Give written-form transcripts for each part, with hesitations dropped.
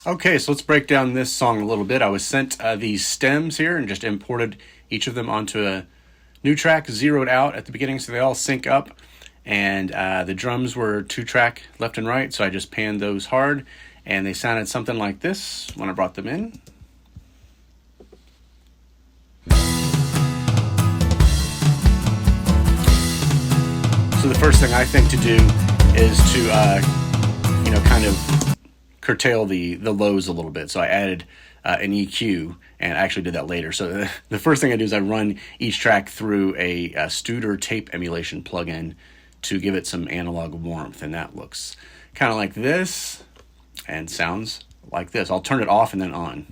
Okay, so let's break down this song a little bit. I was sent these stems here and just imported each of them onto a new track, zeroed out at the beginning so they all sync up. And the drums were 2-track left and right, so I just panned those hard, and they sounded something like this when I brought them in. So the first thing I think to do is to, kind of curtail the lows a little bit. So I added an EQ, and I actually did that later. So the first thing I do is I run each track through a Studer tape emulation plugin to give it some analog warmth, and that looks kind of like this and sounds like this. I'll turn it off and then on.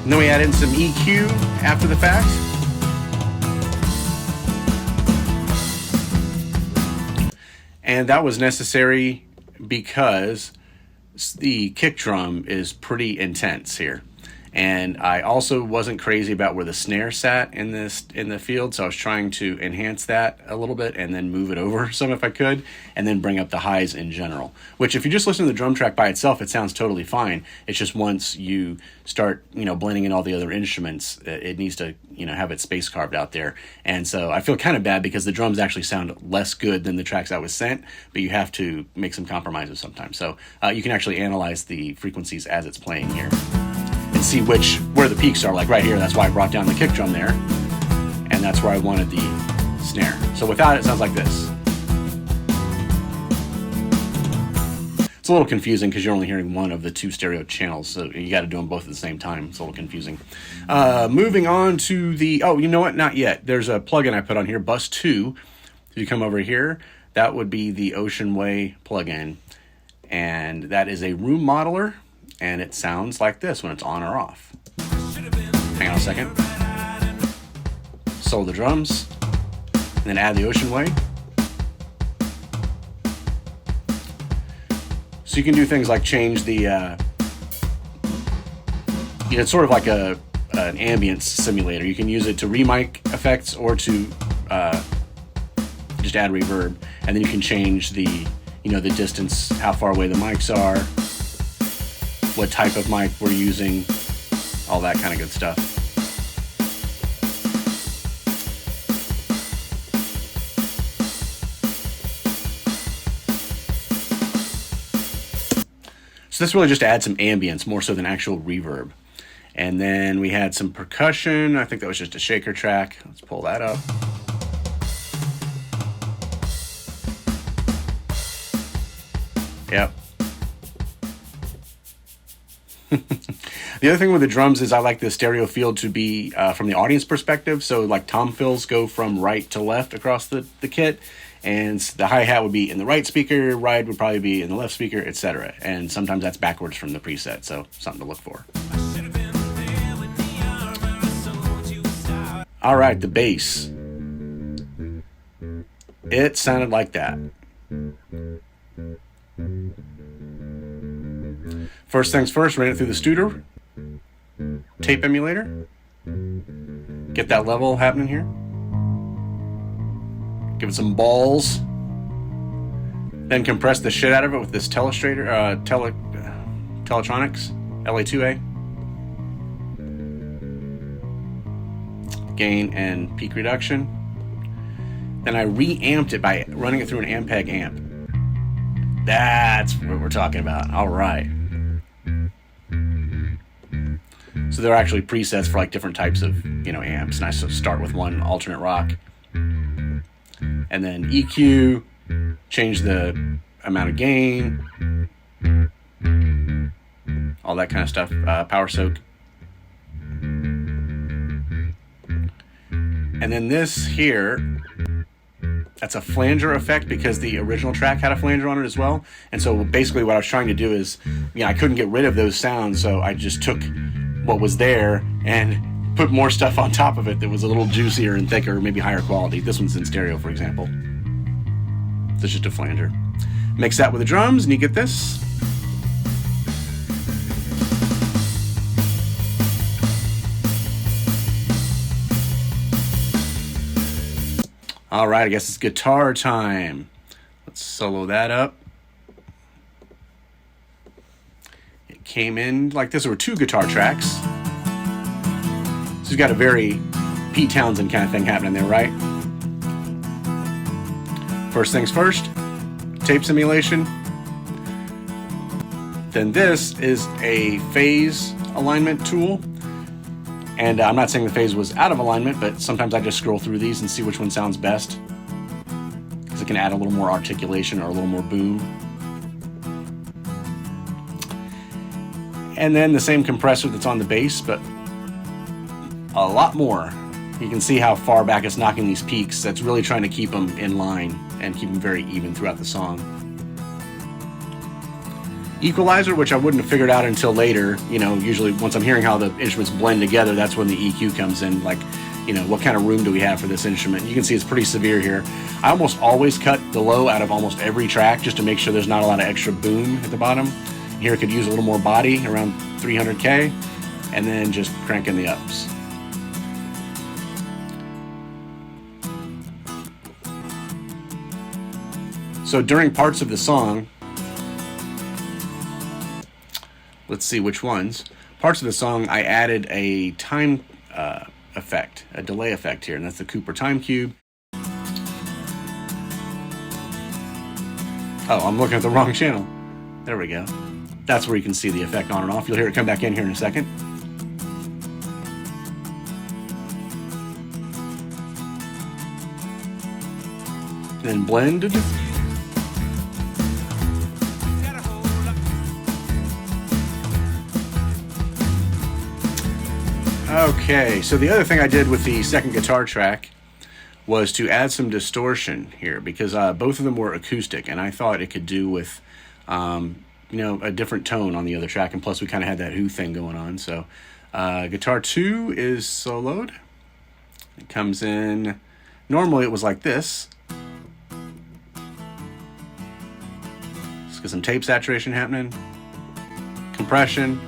And then we add in some EQ after the fact. And that was necessary because the kick drum is pretty intense here. And I also wasn't crazy about where the snare sat in the field, so I was trying to enhance that a little bit and then move it over some if I could, and then bring up the highs in general. Which, if you just listen to the drum track by itself, it sounds totally fine. It's just once you start, blending in all the other instruments, it needs to, have its space carved out there. And so I feel kind of bad because the drums actually sound less good than the tracks I was sent, but you have to make some compromises sometimes. So you can actually analyze the frequencies as it's playing here and see where the peaks are. Like right here, that's why I brought down the kick drum there, and that's where I wanted the snare. So without it, it sounds like this. It's a little confusing because you're only hearing one of the 2 stereo channels, so you got to do them both at the same time. It's a little confusing. Moving on to the, you know what? Not yet. There's a plugin I put on here, Bus 2. If you come over here, that would be the Ocean Way plugin, and that is a room modeler. And it sounds like this when it's on or off. Hang on a second. Solo the drums, and then add the Ocean Way. So you can do things like change the, it's sort of like an ambience simulator. You can use it to remix effects or to just add reverb, and then you can change the, the distance, how far away the mics are, what type of mic we're using, all that kind of good stuff. So this really just adds some ambience more so than actual reverb. And then we had some percussion. I think that was just a shaker track. Let's pull that up. Yep. The other thing with the drums is I like the stereo field to be from the audience perspective. So like tom fills go from right to left across the kit, and the hi-hat would be in the right speaker, ride would probably be in the left speaker, etc. And sometimes that's backwards from the preset, so something to look for. All right, the bass. It sounded like that. First things first, ran it through the Studer tape emulator. Get that level happening here. Give it some balls. Then compress the shit out of it with this Teletronics LA2A. Gain and peak reduction. Then I re-amped it by running it through an Ampeg amp. That's what we're talking about. All right. So there are actually presets for like different types of, amps. And I start with one alternate rock. And then EQ, change the amount of gain, all that kind of stuff. Power soak. And then this here, that's a flanger effect because the original track had a flanger on it as well. And so basically what I was trying to do is, I couldn't get rid of those sounds, so I just took what was there and put more stuff on top of it that was a little juicier and thicker, maybe higher quality. This one's in stereo, for example. This is just a flanger. Mix that with the drums and you get this. All right, I guess it's guitar time. Let's solo that up. It came in like this. There were 2 guitar tracks. So you've got a very Pete Townsend kind of thing happening there, right? First things first, tape simulation. Then this is a phase alignment tool. And I'm not saying the phase was out of alignment, but sometimes I just scroll through these and see which one sounds best, because it can add a little more articulation or a little more boom. And then the same compressor that's on the bass, but a lot more. You can see how far back it's knocking these peaks. That's really trying to keep them in line and keep them very even throughout the song. Equalizer, which I wouldn't have figured out until later. You know, usually once I'm hearing how the instruments blend together, that's when the EQ comes in. Like, you know, what kind of room do we have for this instrument? You can see it's pretty severe here. I almost always cut the low out of almost every track just to make sure there's not a lot of extra boom at the bottom. Here it could use a little more body, around 300K, and then just cranking the ups. So during parts of the song, let's see which ones. Parts of the song, I added a time effect, a delay effect here, and that's the Cooper Time Cube. Oh, I'm looking at the wrong channel. There we go. That's where you can see the effect on and off. You'll hear it come back in here in a second. Then blended. Okay, so the other thing I did with the second guitar track was to add some distortion here, because both of them were acoustic, and I thought it could do with, you know, a different tone on the other track, and plus we kind of had that Who thing going on. So guitar 2 is soloed. It comes in, normally it was like this. Let's get some tape saturation happening, compression,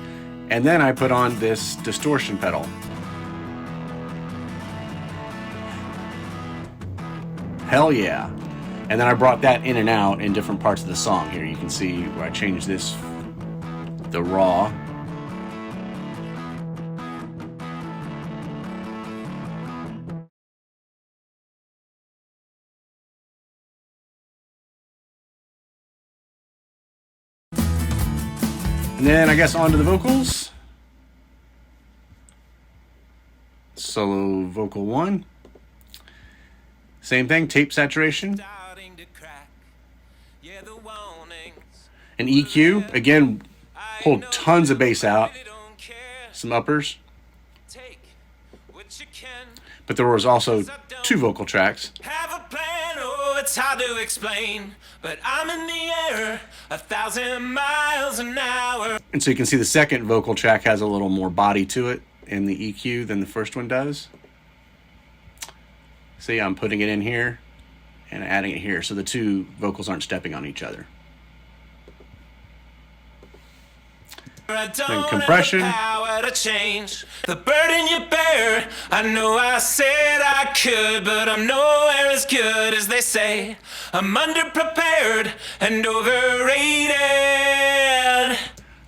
and then I put on this distortion pedal. Hell yeah. And then I brought that in and out in different parts of the song. Here you can see where I changed this, the raw. And then I guess onto the vocals. Solo vocal 1. Same thing, tape saturation. An EQ, again, pulled tons of bass out. Some uppers. But there was also 2 vocal tracks. Have a plan, oh, it's hard to explain, but I'm in the air 1,000 miles an hour. And so you can see the second vocal track has a little more body to it in the EQ than the first one does. See, I'm putting it in here and adding it here, so the 2 vocals aren't stepping on each other. Then compression. The burden you bear, I know I said I could, but I'm nowhere as good as they say. I'm underprepared and overrated.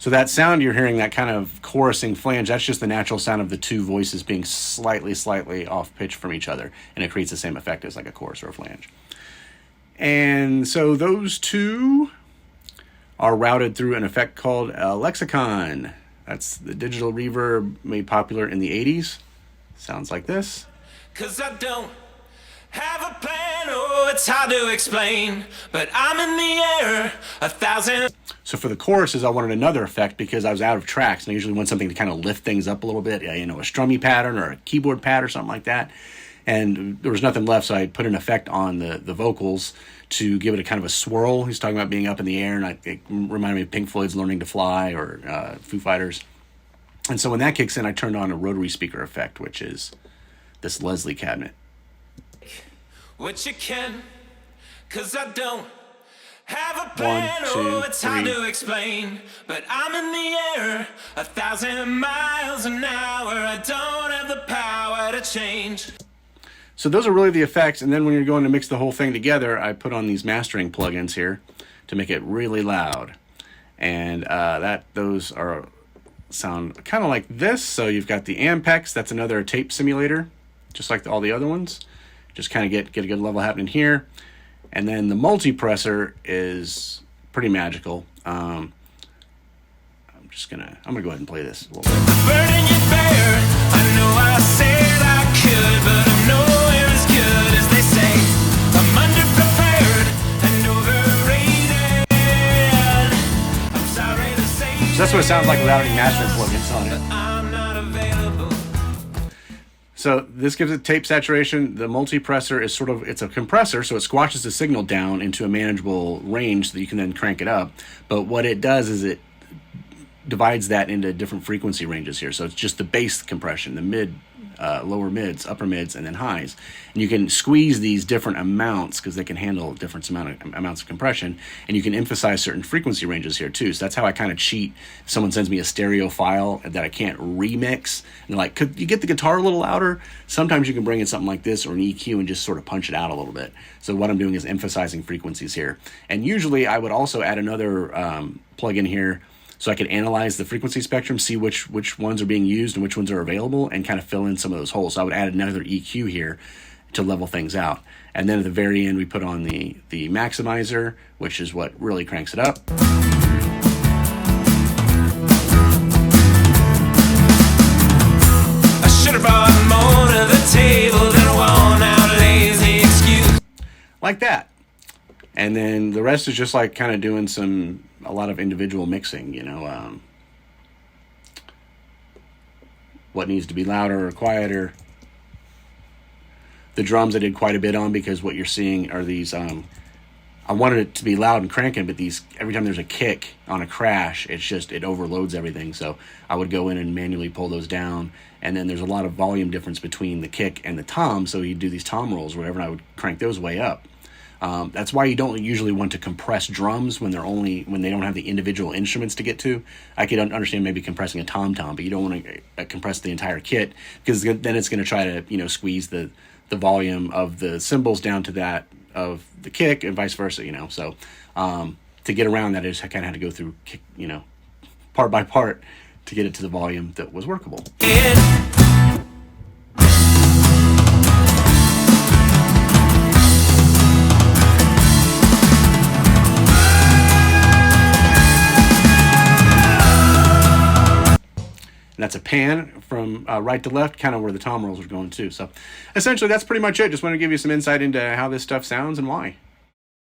So that sound you're hearing, that kind of chorusing flange, that's just the natural sound of the 2 voices being slightly off pitch from each other, and it creates the same effect as like a chorus or a flange. And so those 2 are routed through an effect called a lexicon. That's the digital reverb made popular in the 80s. Sounds like this. 'Cause I don't have a plan, oh, it's hard to explain, but I'm in the air 1,000. So for the choruses, I wanted another effect because I was out of tracks, and I usually want something to kind of lift things up a little bit, you know, a strummy pattern or a keyboard pad or something like that. And there was nothing left, so I put an effect on the vocals to give it a kind of a swirl. He's talking about being up in the air, and it reminded me of Pink Floyd's Learning to Fly or Foo Fighters. And so when that kicks in, I turned on a rotary speaker effect, which is this Leslie cabinet. What you can, 'cause I don't have a plan, 1, 2, oh, it's hard 3. to explain, but I'm in the air 1,000 miles an hour. I don't have the power to change. So those are really the effects. And then when you're going to mix the whole thing together, I put on these mastering plugins here to make it really loud. And those sound kind of like this. So you've got the Ampex, that's another tape simulator, just like all the other ones. Just kind of get a good level happening here. And then the multipressor is pretty magical. I'm gonna go ahead and play this a little bit. Burden you bear. I know I said I could, but I'm nowhere as good as they say. I'm underprepared and overrated. I'm sorry to say. So that's what it sounds like without any mastering plugins on it. I'm not available. So this gives it tape saturation. The multipressor is it's a compressor, so it squashes the signal down into a manageable range so that you can then crank it up. But what it does is it divides that into different frequency ranges here. So it's just the bass compression, the mid, lower mids, upper mids, and then highs. And you can squeeze these different amounts because they can handle different amounts of compression. And you can emphasize certain frequency ranges here too. So that's how I kind of cheat. If someone sends me a stereo file that I can't remix, and they're like, could you get the guitar a little louder? Sometimes you can bring in something like this or an EQ and just sort of punch it out a little bit. So what I'm doing is emphasizing frequencies here. And usually I would also add another plug-in here so I could analyze the frequency spectrum, see which ones are being used and which ones are available, and kind of fill in some of those holes. So I would add another EQ here to level things out. And then at the very end, we put on the maximizer, which is what really cranks it up. I should have brought more to the table than a worn-out lazy excuse. Like that. And then the rest is just like kind of doing a lot of individual mixing, what needs to be louder or quieter. The drums I did quite a bit on because what you're seeing are these, I wanted it to be loud and cranking, but every time there's a kick on a crash, it overloads everything. So I would go in and manually pull those down. And then there's a lot of volume difference between the kick and the tom. So you do these tom rolls or whatever, and I would crank those way up. That's why you don't usually want to compress drums when they don't have the individual instruments to get to. I could understand maybe compressing a tom-tom, but you don't want to compress the entire kit because then it's going to try to squeeze the volume of the cymbals down to that of the kick and vice versa. So to get around that, I just kind of had to go through part by part to get it to the volume that was workable. And that's a pan from right to left, kind of where the tom rolls are going too. So essentially, that's pretty much it. Just want to give you some insight into how this stuff sounds and why.